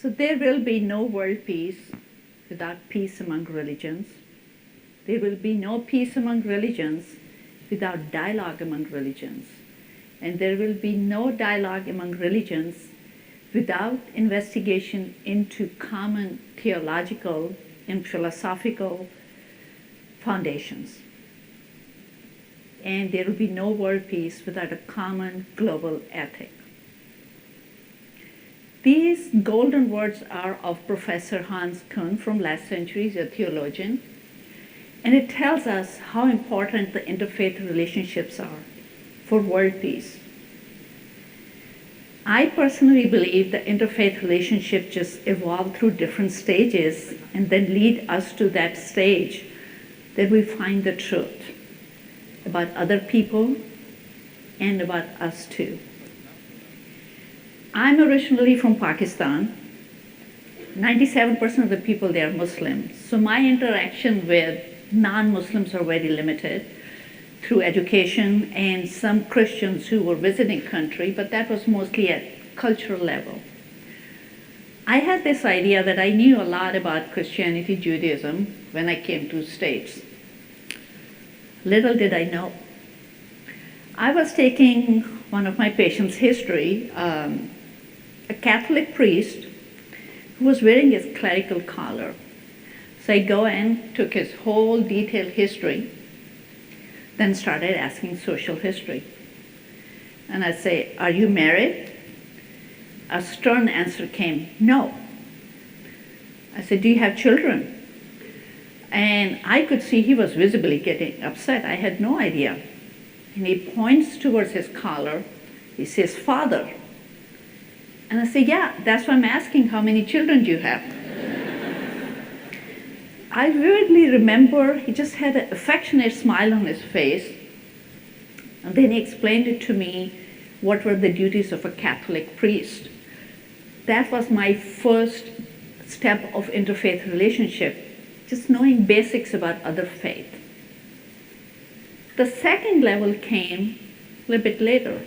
So there will be no world peace without peace among religions. There will be no peace among religions without dialogue among religions. And there will be no dialogue among religions without investigation into common theological and philosophical foundations. And there will be no world peace without a common global ethic. These golden words are of Professor Hans Kuhn from last century. He's a theologian. And it tells us how important the interfaith relationships are for world peace. I personally believe the interfaith relationship just evolved through different stages and then lead us to that stage that we find the truth about other people and about us too. I'm originally from Pakistan. 97% of the people there are Muslims. So my interaction with non-Muslims are very limited through education and some Christians who were visiting country, but that was mostly at cultural level. I had this idea that I knew a lot about Christianity, Judaism when I came to States. Little did I know. I was taking one of my patients' history, a Catholic priest who was wearing his clerical collar. So I go and took his whole detailed history, then started asking social history. And I say, "Are you married?" A stern answer came, "No." I said, "Do you have children?" And I could see he was visibly getting upset. I had no idea. And he points towards his collar. He says, "Father." And I say, "Yeah, that's why I'm asking, how many children do you have?" I vividly remember he just had an affectionate smile on his face. And then he explained it to me, what were the duties of a Catholic priest. That was my first step of interfaith relationship, just knowing basics about other faith. The second level came a little bit later.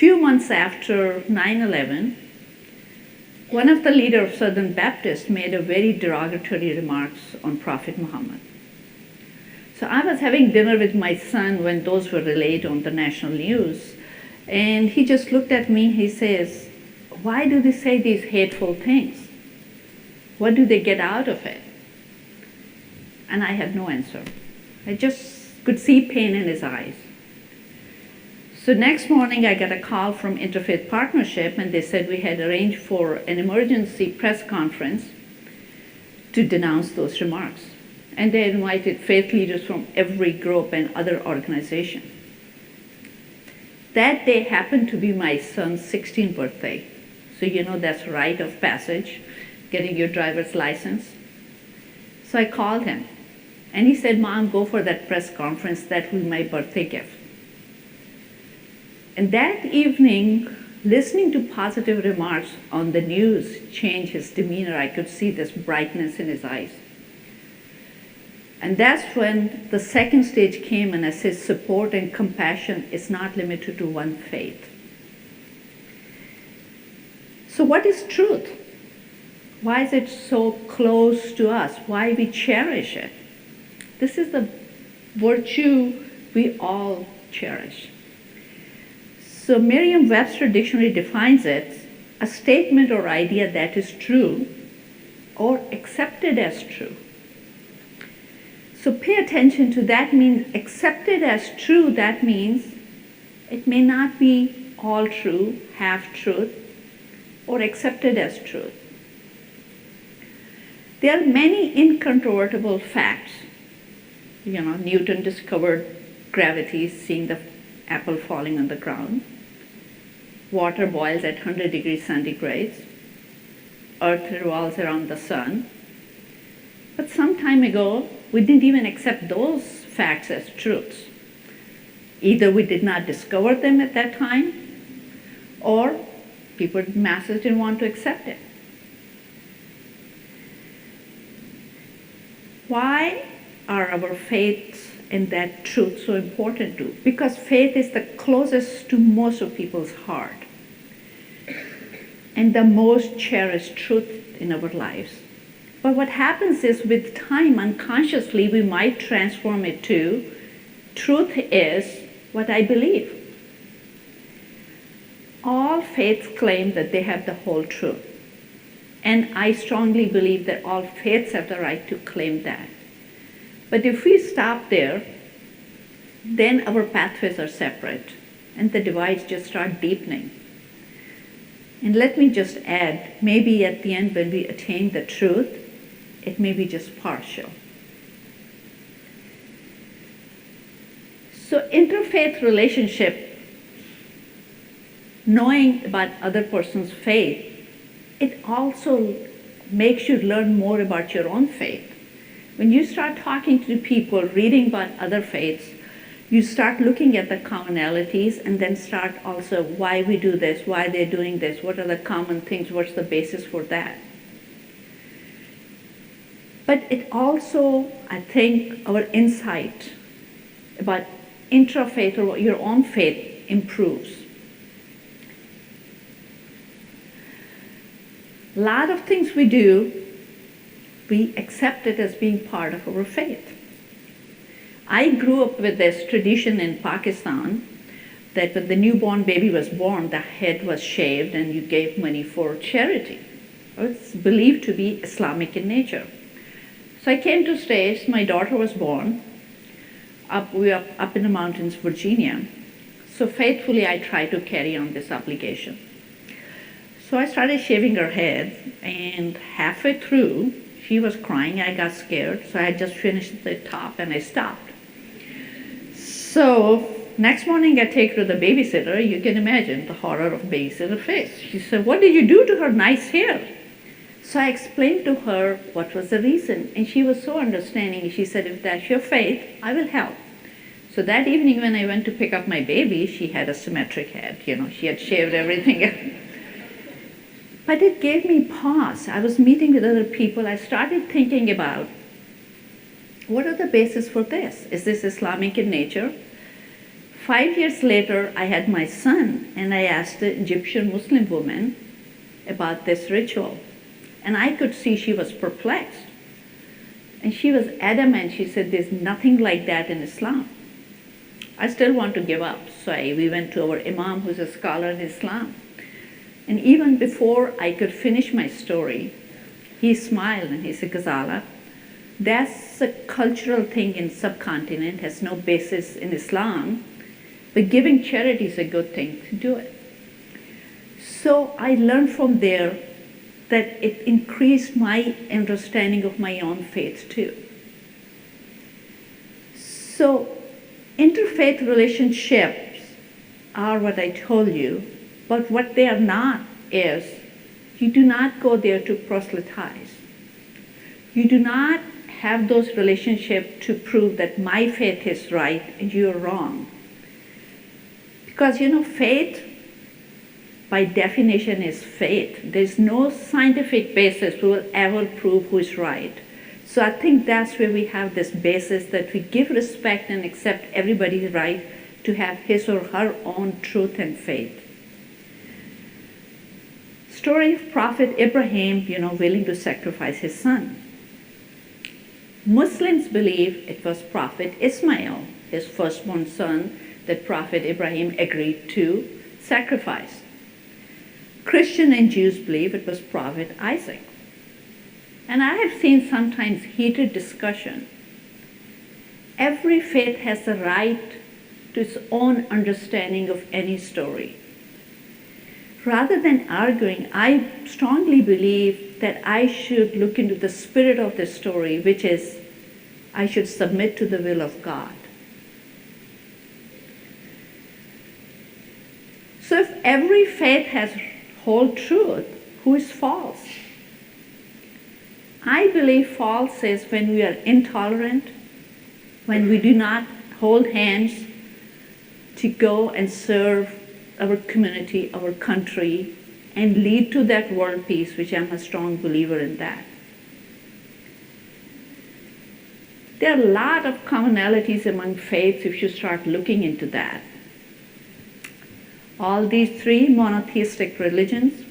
Few months after 9/11, one of the leaders of Southern Baptists made a very derogatory remarks on Prophet Muhammad. So I was having dinner with my son when those were relayed on the national news, and he just looked at me, he says, "Why do they say these hateful things? What do they get out of it?" And I had no answer. I just could see pain in his eyes. So next morning I got a call from Interfaith Partnership, and they said we had arranged for an emergency press conference to denounce those remarks. And they invited faith leaders from every group and other organization. That day happened to be my son's 16th birthday. So you know that's rite of passage, getting your driver's license. So I called him, and he said, "Mom, go for that press conference, that will be my birthday gift." And that evening, listening to positive remarks on the news changed his demeanor. I could see this brightness in his eyes. And that's when the second stage came, and I said, support and compassion is not limited to one faith. So what is truth? Why is it so close to us? Why we cherish it? This is the virtue we all cherish. So Merriam-Webster dictionary defines it, a statement or idea that is true or accepted as true. So pay attention to that. Means accepted as true, that means it may not be all true, half truth, or accepted as truth. There are many incontrovertible facts. Newton discovered gravity, seeing the apple falling on the ground. Water boils at 100 degrees centigrade. Earth revolves around the sun. But some time ago, we didn't even accept those facts as truths. Either we did not discover them at that time, or masses didn't want to accept it. Why are our faiths and that truth so important too? Because faith is the closest to most of people's heart. and the most cherished truth in our lives. But what happens is with time, unconsciously, we might transform it to truth is what I believe. All faiths claim that they have the whole truth. And I strongly believe that all faiths have the right to claim that. But if we stop there, then our pathways are separate and the divides just start deepening. And let me just add, maybe at the end when we attain the truth, it may be just partial. So interfaith relationship, knowing about other person's faith, it also makes you learn more about your own faith. When you start talking to people, reading about other faiths, you start looking at the commonalities and then start also why we do this, why they're doing this, what are the common things, what's the basis for that. But it also, I think, our insight about intrafaith or your own faith improves. A lot of things we do, we accept it as being part of our faith. I grew up with this tradition in Pakistan that when the newborn baby was born, the head was shaved and you gave money for charity. It's believed to be Islamic in nature. So I came to States, my daughter was born, we were up in the mountains, Virginia. So faithfully I tried to carry on this obligation. So I started shaving her head, and halfway through, she was crying, I got scared, so I had just finished the top and I stopped. So next morning I take her to the babysitter. You can imagine the horror of babysitter's face. She said, what did you do to her nice hair? So I explained to her what was the reason, and she was so understanding. She said, if that's your faith, I will help. So that evening when I went to pick up my baby, she had a symmetric head. She had shaved everything. But it gave me pause. I was meeting with other people. I started thinking about, what are the bases for this? Is this Islamic in nature? 5 years later, I had my son, and I asked the Egyptian Muslim woman about this ritual. And I could see she was perplexed. And she was adamant. She said, there's nothing like that in Islam. I still want to give up. So we went to our imam, who's a scholar in Islam. And even before I could finish my story, he smiled and he said, Ghazala, that's a cultural thing in subcontinent, has no basis in Islam, but giving charity is a good thing to do it. So I learned from there that it increased my understanding of my own faith too. So interfaith relationships are what I told you, but what they are not is you do not go there to proselytize. You do not have those relationships to prove that my faith is right and you're wrong. Because faith by definition is faith. There's no scientific basis who will ever prove who is right. So I think that's where we have this basis that we give respect and accept everybody's right to have his or her own truth and faith. Story of Prophet Ibrahim, willing to sacrifice his son. Muslims believe it was Prophet Ismail, his firstborn son, that Prophet Ibrahim agreed to sacrifice. Christian and Jews believe it was Prophet Isaac. And I have seen sometimes heated discussion. Every faith has the right to its own understanding of any story. Rather than arguing, I strongly believe that I should look into the spirit of the story, which is I should submit to the will of God. So if every faith has whole truth, who is false? I believe false is when we are intolerant, when we do not hold hands to go and serve our community, our country, and lead to that world peace, which I'm a strong believer in that. There are a lot of commonalities among faiths if you start looking into that. All these three monotheistic religions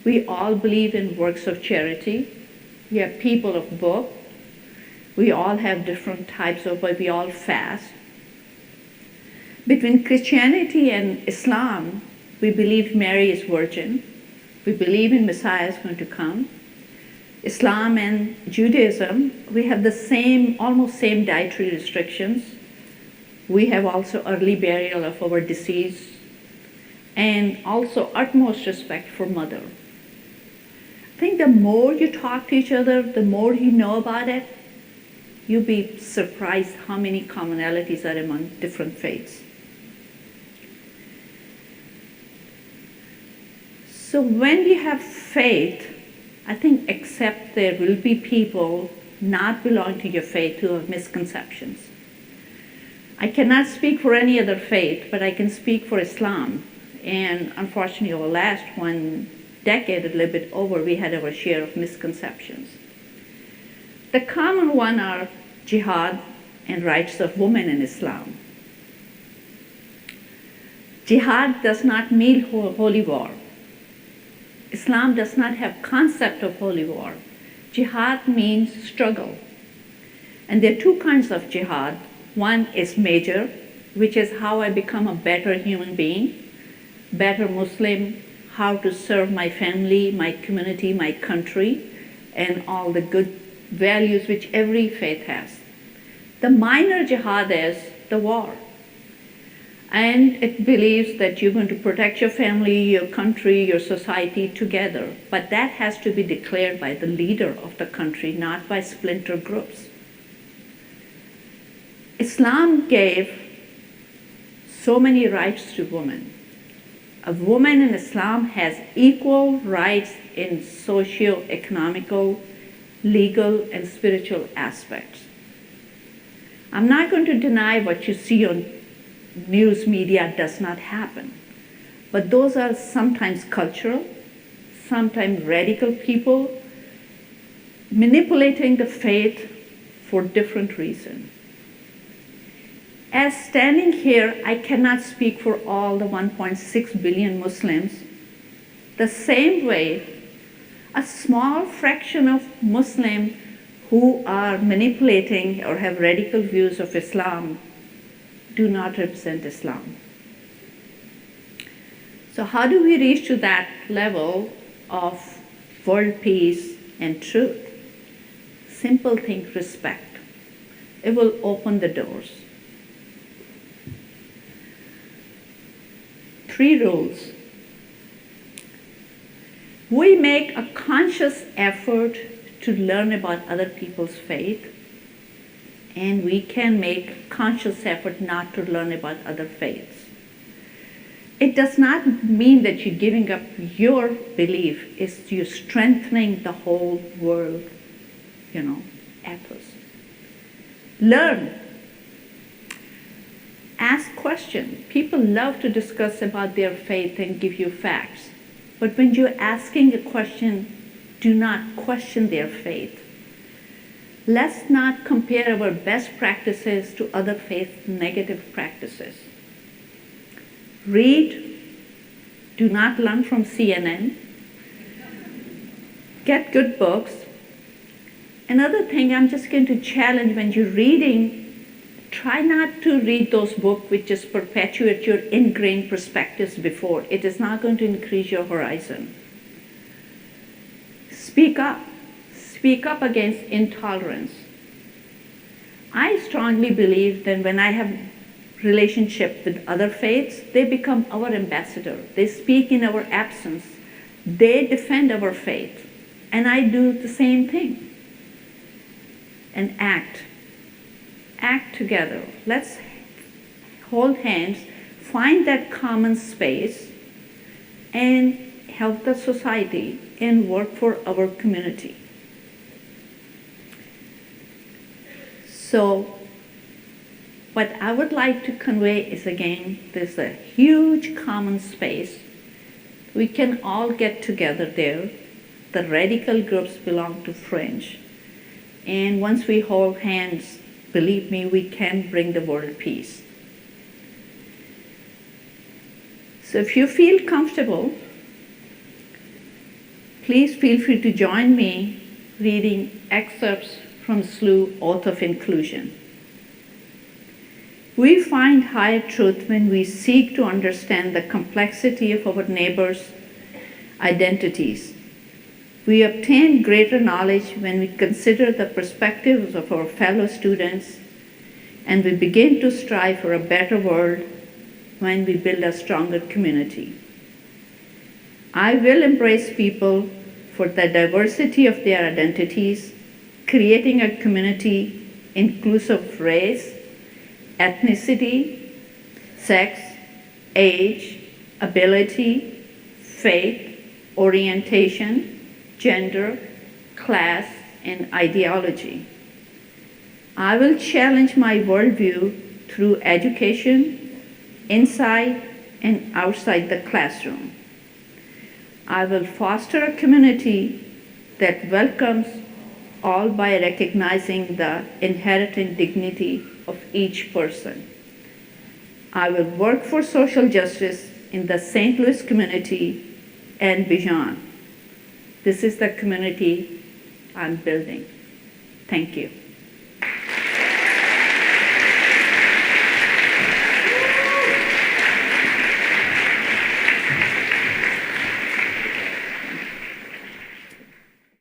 We all believe in works of charity. We are people of book. We all have different types of, but we all fast. Between Christianity and Islam, we believe Mary is virgin. We believe in Messiah is going to come. Islam and Judaism, we have the same, almost same dietary restrictions. We have also early burial of our deceased, and also utmost respect for mother. I think the more you talk to each other, the more you know about it, you'll be surprised how many commonalities are among different faiths. So when you have faith, I think accept there will be people not belonging to your faith who have misconceptions. I cannot speak for any other faith, but I can speak for Islam. And unfortunately, over the last 1 decade, a little bit over, we had our share of misconceptions. The common one are jihad and rights of women in Islam. Jihad does not mean holy war. Islam does not have concept of holy war. Jihad means struggle. And there are two kinds of jihad. One is major, which is how I become a better human being, better Muslim, how to serve my family, my community, my country, and all the good values which every faith has. The minor jihad is the war. And it believes that you're going to protect your family, your country, your society together. But that has to be declared by the leader of the country, not by splinter groups. Islam gave so many rights to women. A woman in Islam has equal rights in socio-economical, legal, and spiritual aspects. I'm not going to deny what you see on news media does not happen. But those are sometimes cultural, sometimes radical people manipulating the faith for different reasons. As standing here, I cannot speak for all the 1.6 billion Muslims. The same way, a small fraction of Muslims who are manipulating or have radical views of Islam do not represent Islam. So how do we reach to that level of world peace and truth? Simple thing, respect. It will open the doors. 3 rules. We make a conscious effort to learn about other people's faith, and we can make a conscious effort not to learn about other faiths. It does not mean that you're giving up your belief, it's you're strengthening the whole world, ethos. Learn. Ask questions. People love to discuss about their faith and give you facts. But when you're asking a question, do not question their faith. Let's not compare our best practices to other faiths' negative practices. Read. Do not learn from CNN. Get good books. Another thing I'm just going to challenge when you're reading, try not to read those books which just perpetuate your ingrained perspectives before. It is not going to increase your horizon. Speak up. Speak up against intolerance. I strongly believe that when I have relationship with other faiths, they become our ambassador. They speak in our absence. They defend our faith. And I do the same thing. And act. Act together. Let's hold hands, find that common space, and help the society and work for our community. So, what I would like to convey is, again, there's a huge common space. We can all get together there. The radical groups belong to fringe. And once we hold hands, believe me, we can bring the world peace. So if you feel comfortable, Please feel free to join me reading excerpts from SLU Oath of Inclusion. We find higher truth when we seek to understand the complexity of our neighbors' identities. We obtain greater knowledge when we consider the perspectives of our fellow students, and we begin to strive for a better world when we build a stronger community. I will embrace people for the diversity of their identities, creating a community inclusive of race, ethnicity, sex, age, ability, faith, orientation, gender, class, and ideology. I will challenge my worldview through education, inside and outside the classroom. I will foster a community that welcomes all by recognizing the inherent dignity of each person. I will work for social justice in the St. Louis community and beyond. This is the community I'm building. Thank you.